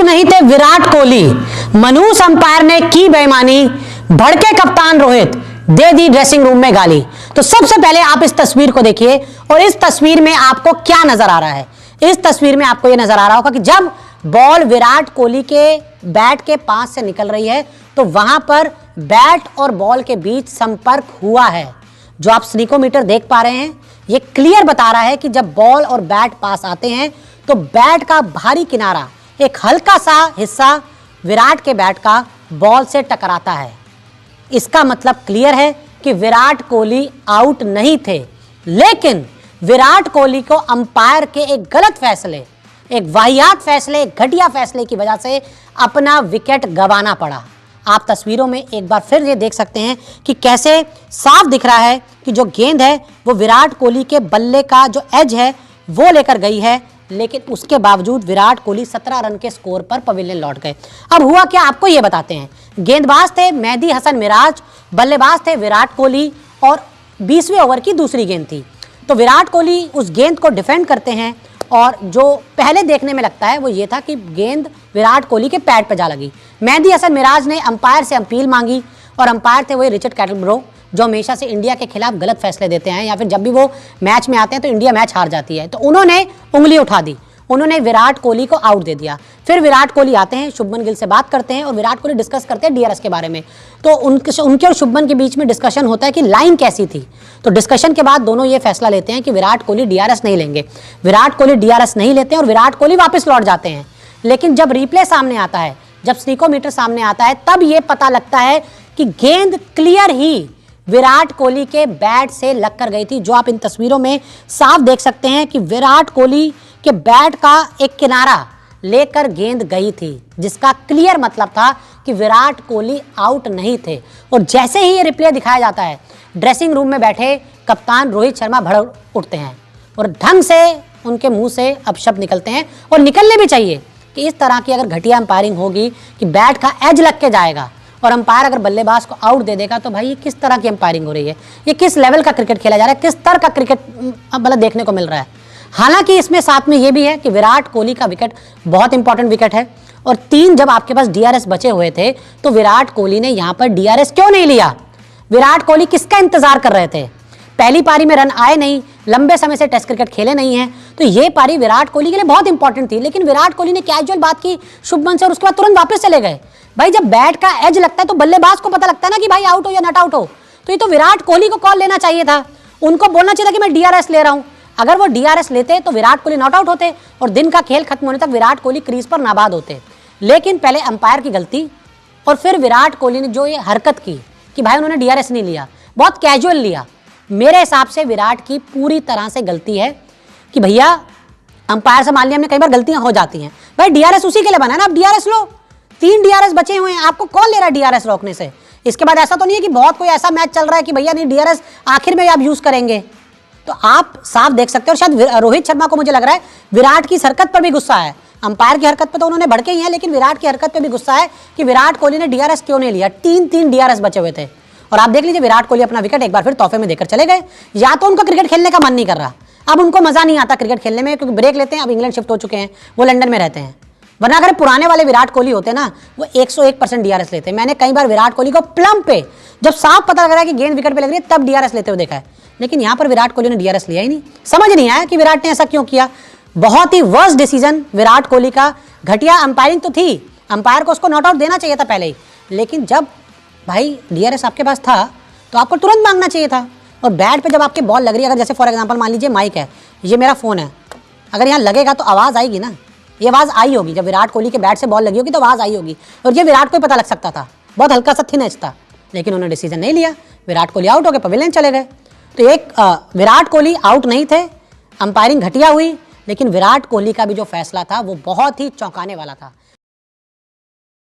नहीं थे विराट कोहली, मनूस अंपायर ने की बेईमानी, भड़के कप्तान रोहित, दे दी ड्रेसिंग रूम में गाली। तो सबसे पहले आप इस तस्वीर को देखिए और इस तस्वीर में आपको क्या नजर आ रहा है। इस तस्वीर में आपको यह नजर आ रहा होगा कि जब बॉल विराट कोहली के बैट के पास से निकल रही है तो वहां पर बैट और बॉल के बीच संपर्क हुआ है। जो आप स्नीकोमीटर देख पा रहे हैं ये क्लियर बता रहा है कि जब बॉल और बैट पास आते हैं तो बैट का बाहरी किनारा, एक हल्का सा हिस्सा विराट के बैट का बॉल से टकराता है। इसका मतलब क्लियर है कि विराट कोहली आउट नहीं थे, लेकिन विराट कोहली को अंपायर के एक गलत फैसले, एक वाहियात फैसले, एक घटिया फैसले की वजह से अपना विकेट गंवाना पड़ा। आप तस्वीरों में एक बार फिर ये देख सकते हैं कि कैसे साफ दिख रहा है कि जो गेंद है वो विराट कोहली के बल्ले का जो एज है वो लेकर गई है, लेकिन उसके बावजूद विराट कोहली 17 रन के स्कोर पर पवेलियन लौट गए। अब हुआ क्या आपको ये बताते हैं। गेंदबाज थे मेहदी हसन मिराज, बल्लेबाज थे विराट कोहली और 20वें ओवर की दूसरी गेंद थी। तो विराट कोहली उस गेंद को डिफेंड करते हैं और जो पहले देखने में लगता है वो ये था कि गेंद विराट कोहली के पैड पर जा लगी। मेहदी हसन मिराज ने अंपायर से अपील मांगी और अंपायर थे वही रिचर्ड कैटलब्रो, जो हमेशा से इंडिया के खिलाफ गलत फैसले देते हैं या फिर जब भी वो मैच में आते हैं तो इंडिया मैच हार जाती है। तो उन्होंने उंगली उठा दी, उन्होंने विराट कोहली को आउट दे दिया। फिर विराट कोहली आते हैं, शुभमन गिल से बात करते हैं और विराट कोहली डिस्कस करते हैं डीआरएस के बारे में। तो उनके और शुभमन के बीच में डिस्कशन होता है कि लाइन कैसी थी। तो डिस्कशन के बाद दोनों ये फैसला लेते हैं कि विराट कोहली डीआरएस नहीं लेंगे। विराट कोहली डीआरएस नहीं लेते हैं और विराट कोहली वापस लौट जाते हैं। लेकिन जब रिप्ले सामने आता है, जब स्नीकोमीटर सामने आता है, तब ये पता लगता है कि गेंद क्लियर ही विराट कोहली के बैट से लग कर गई थी। जो आप इन तस्वीरों में साफ देख सकते हैं कि विराट कोहली के बैट का एक किनारा लेकर गेंद गई थी, जिसका क्लियर मतलब था कि विराट कोहली आउट नहीं थे। और जैसे ही ये रिप्ले दिखाया जाता है, ड्रेसिंग रूम में बैठे कप्तान रोहित शर्मा भड़क उठते हैं और ढंग से उनके मुंह से अपशब्द निकलते हैं और निकलने भी चाहिए कि इस तरह की अगर घटिया अंपायरिंग होगी कि बैट का एज लग के जाएगा और अंपायर अगर बल्लेबाज को आउट दे देगा तो भाई ये किस तरह की अंपायरिंग हो रही है, ये किस लेवल का क्रिकेट खेला जा रहा है, किस तरह का क्रिकेट मतलब देखने को मिल रहा है। हालांकि इसमें साथ में ये भी है कि विराट कोहली का विकेट बहुत इंपॉर्टेंट विकेट है और 3 जब आपके पास डीआरएस बचे हुए थे तो विराट कोहली ने यहां पर डीआरएस क्यों नहीं लिया। विराट कोहली किसका इंतजार कर रहे थे। पहली पारी में रन आए नहीं, लंबे समय से टेस्ट क्रिकेट खेले नहीं है, तो ये पारी विराट कोहली के लिए बहुत इंपॉर्टेंट थी। लेकिन विराट कोहली ने कैजुअल बात की शुभमन से और उसके बाद तुरंत वापस चले गए। भाई जब बैट का एज लगता है तो बल्लेबाज को पता लगता है ना कि भाई आउट हो या नॉट आउट हो। तो ये तो विराट कोहली को कॉल लेना चाहिए था, उनको बोलना चाहिए था कि मैं डीआरएस ले रहा हूं। अगर वो डीआरएस लेते तो विराट कोहली नॉट आउट होते और दिन का खेल खत्म होने तक विराट कोहली क्रीज पर नाबाद होते। लेकिन पहले अंपायर की गलती और फिर विराट कोहली ने जो ये हरकत की कि भाई उन्होंने डीआरएस नहीं लिया, बहुत कैजुअल लिया, मेरे हिसाब से विराट की पूरी तरह से गलती है कि भैया अंपायर से मान लिया हमने, कई बार गलतियां हो जाती हैं। भाई डीआरएस उसी के लिए बना है ना, आप डीआरएस लो। 3 डीआरएस बचे हुए हैं, आपको कौन ले रहा है डीआरएस रोकने से। इसके बाद ऐसा तो नहीं है कि बहुत कोई ऐसा मैच चल रहा है कि भैया नहीं डीआरएस आखिर में आप यूज करेंगे। तो आप साफ देख सकते हो। शायद रोहित शर्मा को मुझे लग रहा है विराट की हरकत पर भी गुस्सा है। अंपायर की हरकत पर तो उन्होंने भड़के ही हैं, लेकिन विराट की हरकत पर भी गुस्सा है कि विराट कोहली ने डीआरएस क्यों नहीं लिया। 3 डीआरएस बचे हुए थे और आप देख लीजिए विराट कोहली अपना विकेट एक बार फिर तोहफे में देकर चले गए। या तो उनको क्रिकेट खेलने का मन नहीं कर रहा, अब उनको मजा नहीं आता क्रिकेट खेलने में क्योंकि ब्रेक लेते हैं, अब इंग्लैंड शिफ्ट हो चुके हैं, वो लंदन में रहते हैं। वरना अगर पुराने वाले विराट कोहली होते ना, वो 101% डीआरएस लेते। मैंने कई बार विराट कोहली को प्लम पे जब साफ पता लग रहा है कि गेंद विकेट पे लग रही है तब डीआरएस लेते हुए देखा है। लेकिन यहां पर विराट कोहली ने डीआरएस लिया ही नहीं। समझ नहीं आया कि विराट ने ऐसा क्यों किया। बहुत ही वर्स्ट डिसीजन विराट कोहली का। घटिया अंपायरिंग तो थी, अंपायर को उसको नॉट आउट देना चाहिए था पहले ही, लेकिन जब भाई डीआरएस आपके पास था तो आपको तुरंत मांगना चाहिए था। और बैट पे जब आपके बॉल लग रही है, अगर जैसे फॉर एग्जांपल मान लीजिए माइक है, ये मेरा फोन है, अगर यहाँ लगेगा तो आवाज़ आएगी ना, ये आवाज़ आई होगी। जब विराट कोहली के बैट से बॉल लगी होगी तो आवाज़ आई होगी और ये विराट को ही पता लग सकता था। बहुत हल्का सा थिन एज था, लेकिन उन्होंने डिसीजन नहीं लिया। विराट कोहली आउट हो गए, पवेलियन चले गए। तो एक विराट कोहली आउट नहीं थे, अंपायरिंग घटिया हुई, लेकिन विराट कोहली का भी जो फैसला था वो बहुत ही चौंकाने वाला था।